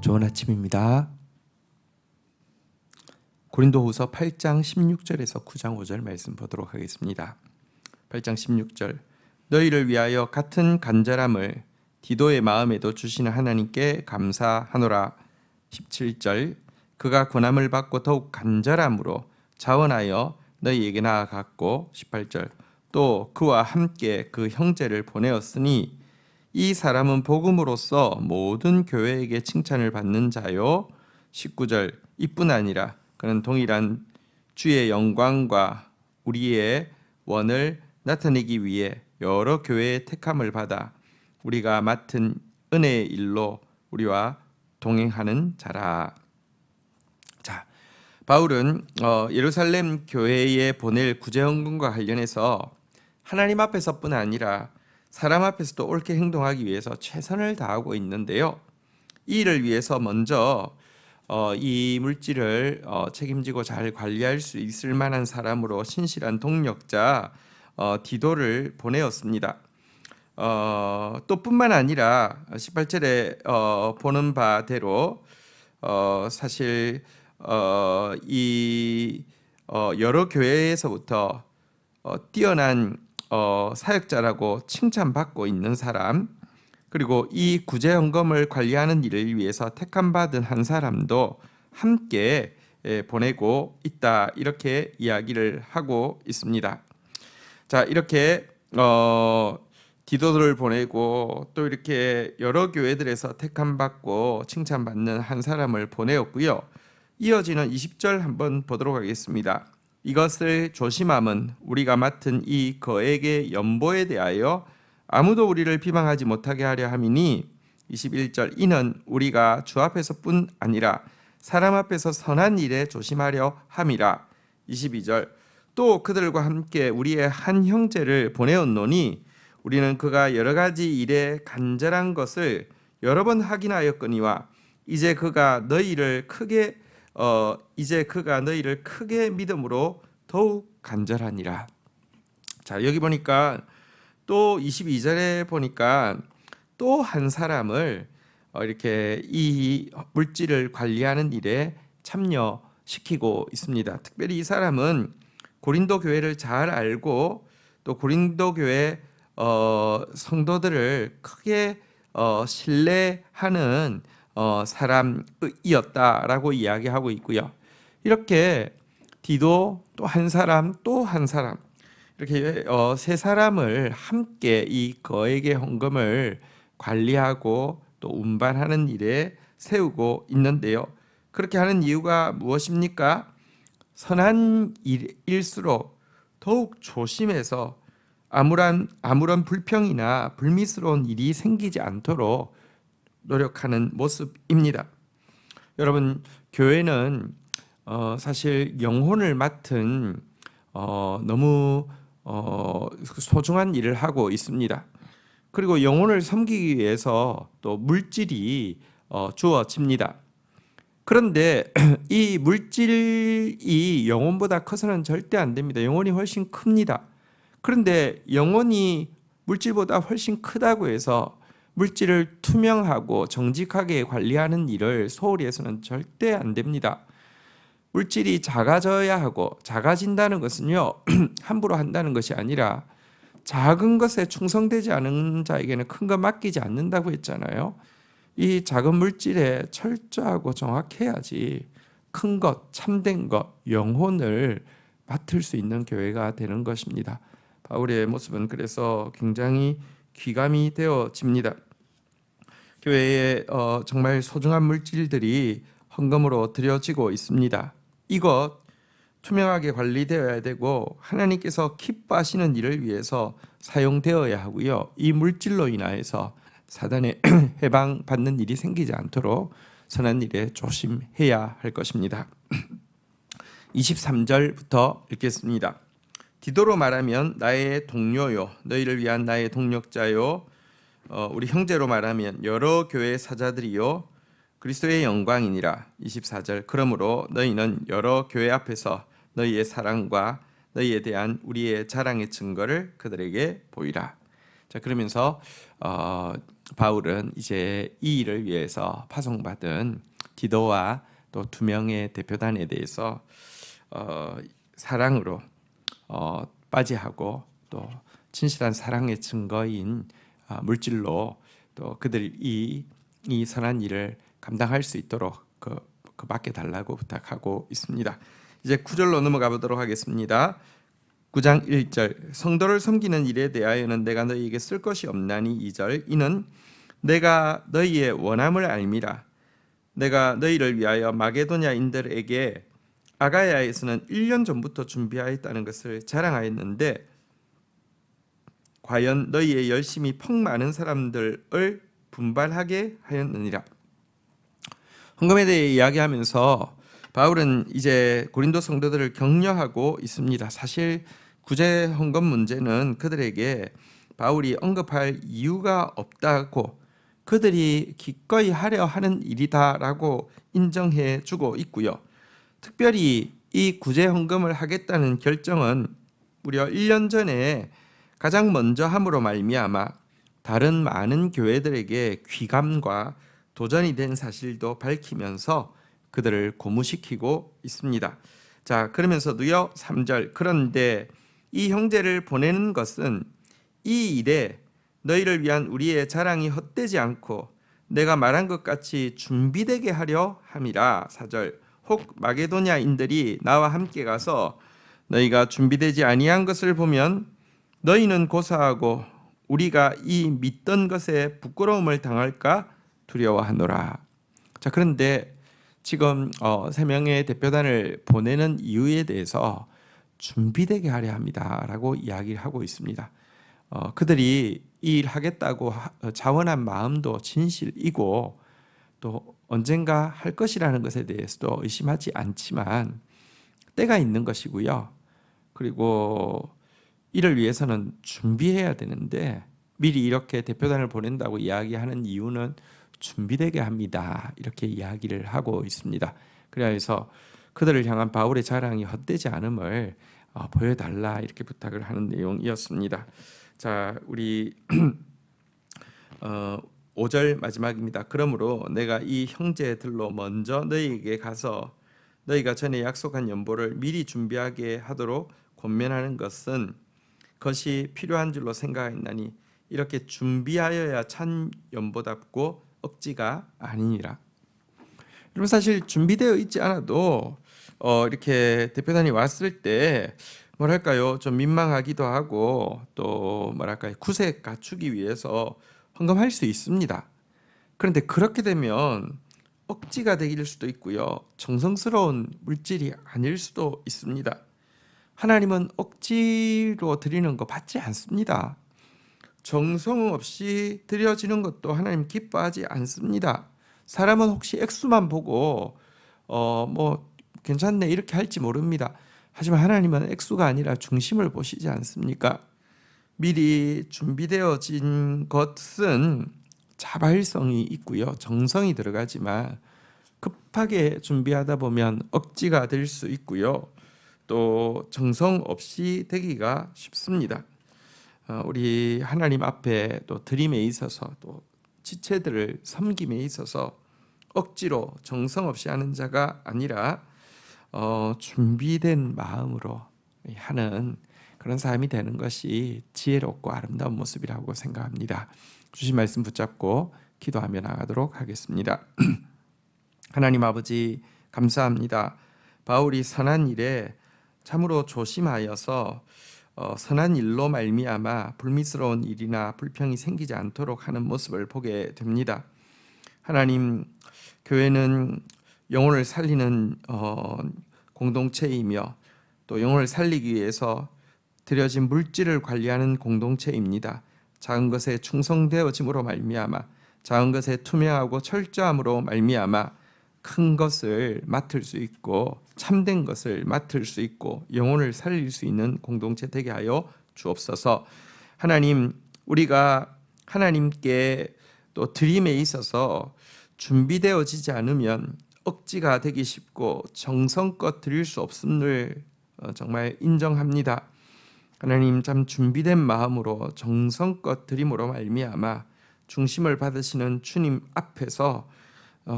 좋은 아침입니다. 고린도후서 8장 16절에서 9장 5절 말씀 보도록 하겠습니다. 8장 16절 너희를 위하여 같은 간절함을 디도의 마음에도 주시는 하나님께 감사하노라. 17절 그가 권함을 받고 더욱 간절함으로 자원하여 너희에게 나아갔고 18절 또 그와 함께 그 형제를 보내었으니 이 사람은 복음으로써 모든 교회에게 칭찬을 받는 자요. 19절 이뿐 아니라 그는 동일한 주의 영광과 우리의 원을 나타내기 위해 여러 교회의 택함을 받아 우리가 맡은 은혜의 일로 우리와 동행하는 자라. 자, 바울은 예루살렘 교회에 보낼 구제헌금과 관련해서 하나님 앞에서뿐 아니라 사람 앞에서도 옳게 행동하기 위해서 최선을 다하고 있는데요. 이 일을 위해서 먼저 이 물질을 책임지고 잘 관리할 수 있을 만한 사람으로 신실한 동력자 디도를 보내었습니다. 또 뿐만 아니라 18절에 보는 바대로 사실 이 여러 교회에서부터 뛰어난 사역자라고 칭찬받고 있는 사람, 그리고 이 구제헌금을 관리하는 일을 위해서 택함받은 한 사람도 함께 보내고 있다, 이렇게 이야기를 하고 있습니다. 자, 이렇게 디도를 보내고 또 이렇게 여러 교회들에서 택함받고 칭찬받는 한 사람을 보내었고요. 이어지는 20절 한번 보도록 하겠습니다. 이것을 조심함은 우리가 맡은 이 거액의 연보에 대하여 아무도 우리를 비방하지 못하게 하려 함이니 21절 이는 우리가 주 앞에서뿐 아니라 사람 앞에서 선한 일에 조심하려 함이라. 22절 또 그들과 함께 우리의 한 형제를 보내었노니 우리는 그가 여러 가지 일에 간절한 것을 여러 번 확인하였거니와 이제 그가 너희를 크게 믿음으로 더욱 간절하니라. 자, 여기 보니까 또 22절에 보니까 또 한 사람을 이렇게 이 물질을 관리하는 일에 참여시키고 있습니다. 특별히 이 사람은 고린도 교회를 잘 알고 또 고린도 교회 성도들을 크게 신뢰하는 사람이었다라고 이야기하고 있고요. 이렇게 디도 또 한 사람 이렇게 세 사람을 함께 이 거액의 헌금을 관리하고 또 운반하는 일에 세우고 있는데요. 그렇게 하는 이유가 무엇입니까? 선한 일일수록 더욱 조심해서 아무런 불평이나 불미스러운 일이 생기지 않도록 노력하는 모습입니다. 여러분, 교회는 사실 영혼을 맡은 너무 소중한 일을 하고 있습니다. 그리고 영혼을 섬기기 위해서 또 물질이 주어집니다. 그런데 이 물질이 영혼보다 커서는 절대 안 됩니다. 영혼이 훨씬 큽니다. 그런데 영혼이 물질보다 훨씬 크다고 해서 물질을 투명하고 정직하게 관리하는 일을 소홀히 해서는 절대 안 됩니다. 물질이 작아져야 하고, 작아진다는 것은요 함부로 한다는 것이 아니라 작은 것에 충성되지 않은 자에게는 큰 것 맡기지 않는다고 했잖아요. 이 작은 물질에 철저하고 정확해야지 큰 것, 참된 것, 영혼을 맡을 수 있는 교회가 되는 것입니다. 바울의 모습은 그래서 굉장히 귀감이 되어집니다. 교회에 정말 소중한 물질들이 헌금으로 드려지고 있습니다. 이것 투명하게 관리되어야 되고 하나님께서 기뻐하시는 일을 위해서 사용되어야 하고요. 이 물질로 인하여서 사단의 해방받는 일이 생기지 않도록 선한 일에 조심해야 할 것입니다. 23절부터 읽겠습니다. 디도로 말하면 나의 동료요, 너희를 위한 나의 동력자요, 우리 형제로 말하면 여러 교회 사자들이요, 그리스도의 영광이니라. 24절 그러므로 너희는 여러 교회 앞에서 너희의 사랑과 너희에 대한 우리의 자랑의 증거를 그들에게 보이라. 자, 그러면서 바울은 이제 이 일을 위해서 파송받은 디도와 또 두 명의 대표단에 대해서 사랑으로 빠지하고 또 진실한 사랑의 증거인 물질로 또 그들이 이 선한 일을 감당할 수 있도록 그 맡겨 달라고 부탁하고 있습니다. 이제 9절로 넘어가 보도록 하겠습니다. 9장 1절 성도를 섬기는 일에 대하여는 내가 너희에게 쓸 것이 없나니 2절 이는 내가 너희의 원함을 알미라. 내가 너희를 위하여 마게도냐인들에게 아가야에서는 1년 전부터 준비하였다는 것을 자랑하였는데 과연 너희의 열심이 퍽 많은 사람들을 분발하게 하였느니라. 헌금에 대해 이야기하면서 바울은 이제 고린도 성도들을 격려하고 있습니다. 사실 구제 헌금 문제는 그들에게 바울이 언급할 이유가 없다고 그들이 기꺼이 하려 하는 일이다라고 인정해 주고 있고요. 특별히 이 구제 헌금을 하겠다는 결정은 무려 1년 전에 가장 먼저 함으로 말미암아 다른 많은 교회들에게 귀감과 도전이 된 사실도 밝히면서 그들을 고무시키고 있습니다. 자, 그러면서도요 3절 그런데 이 형제를 보내는 것은 이 일에 너희를 위한 우리의 자랑이 헛되지 않고 내가 말한 것 같이 준비되게 하려 함이라. 4절 혹 마게도냐인들이 나와 함께 가서 너희가 준비되지 아니한 것을 보면 너희는 고사하고 우리가 이 믿던 것에 부끄러움을 당할까 두려워하노라. 자, 그런데 지금 세 명의 대표단을 보내는 이유에 대해서 준비되게 하려 합니다라고 이야기를 하고 있습니다. 그들이 이 일 하겠다고 자원한 마음도 진실이고 또 언젠가 할 것이라는 것에 대해서도 의심하지 않지만 때가 있는 것이고요. 그리고 이를 위해서는 준비해야 되는데 미리 이렇게 대표단을 보낸다고 이야기하는 이유는 준비되게 합니다. 이렇게 이야기를 하고 있습니다. 그래서 그들을 향한 바울의 자랑이 헛되지 않음을 보여달라 이렇게 부탁을 하는 내용이었습니다. 자, 우리 5절 마지막입니다. 그러므로 내가 이 형제들로 먼저 너희에게 가서 너희가 전에 약속한 연보를 미리 준비하게 하도록 권면하는 것은 그것이 필요한 줄로 생각했나니 이렇게 준비하여야 참 연보답고 억지가 아니니라. 여러분 사실 준비되어 있지 않아도 이렇게 대표단이 왔을 때 뭐랄까요 좀 민망하기도 하고 또 뭐랄까요 구색 갖추기 위해서 헌금할 수 있습니다. 그런데 그렇게 되면 억지가 되길 수도 있고요 정성스러운 물질이 아닐 수도 있습니다. 하나님은 억지로 드리는 거 받지 않습니다. 정성 없이 드려지는 것도 하나님 기뻐하지 않습니다. 사람은 혹시 액수만 보고 뭐 괜찮네 이렇게 할지 모릅니다. 하지만 하나님은 액수가 아니라 중심을 보시지 않습니까? 미리 준비되어진 것은 자발성이 있고요. 정성이 들어가지만 급하게 준비하다 보면 억지가 될 수 있고요. 또 정성 없이 되기가 쉽습니다. 우리 하나님 앞에 또 드림에 있어서 또 지체들을 섬김에 있어서 억지로 정성 없이 하는 자가 아니라 준비된 마음으로 하는 그런 삶이 되는 것이 지혜롭고 아름다운 모습이라고 생각합니다. 주신 말씀 붙잡고 기도하며 나가도록 하겠습니다. 하나님 아버지 감사합니다. 바울이 선한 일에 참으로 조심하여서 선한 일로 말미암아 불미스러운 일이나 불평이 생기지 않도록 하는 모습을 보게 됩니다. 하나님, 교회는 영혼을 살리는 공동체이며 또 영혼을 살리기 위해서 드려진 물질을 관리하는 공동체입니다. 작은 것에 충성되어짐으로 말미암아 작은 것에 투명하고 철저함으로 말미암아 큰 것을 맡을 수 있고 참된 것을 맡을 수 있고 영혼을 살릴 수 있는 공동체 되게 하여 주옵소서. 하나님, 우리가 하나님께 또 드림에 있어서 준비되어지지 않으면 억지가 되기 쉽고 정성껏 드릴 수 없음을 정말 인정합니다. 하나님 참 준비된 마음으로 정성껏 드림으로 말미암아 중심을 받으시는 주님 앞에서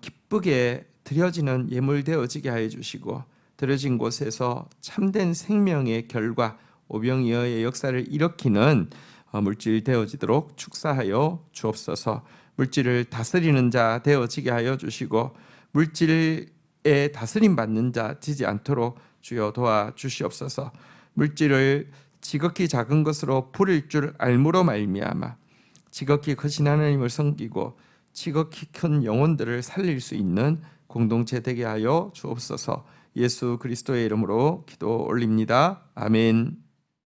기쁘게 드려지는 예물 되어지게 하여 주시고, 드려진 곳에서 참된 생명의 결과 오병이어의 역사를 일으키는 물질 되어지도록 축사하여 주옵소서. 물질을 다스리는 자 되어지게 하여 주시고, 물질에 다스림 받는 자 되지 않도록 주여 도와주시옵소서. 물질을 지극히 작은 것으로 부릴 줄 알므로 말미암아 지극히 크신 하나님을 섬기고 지극히 큰 영혼들을 살릴 수 있는 공동체 되게 하여 주옵소서. 예수 그리스도의 이름으로 기도 올립니다. 아멘.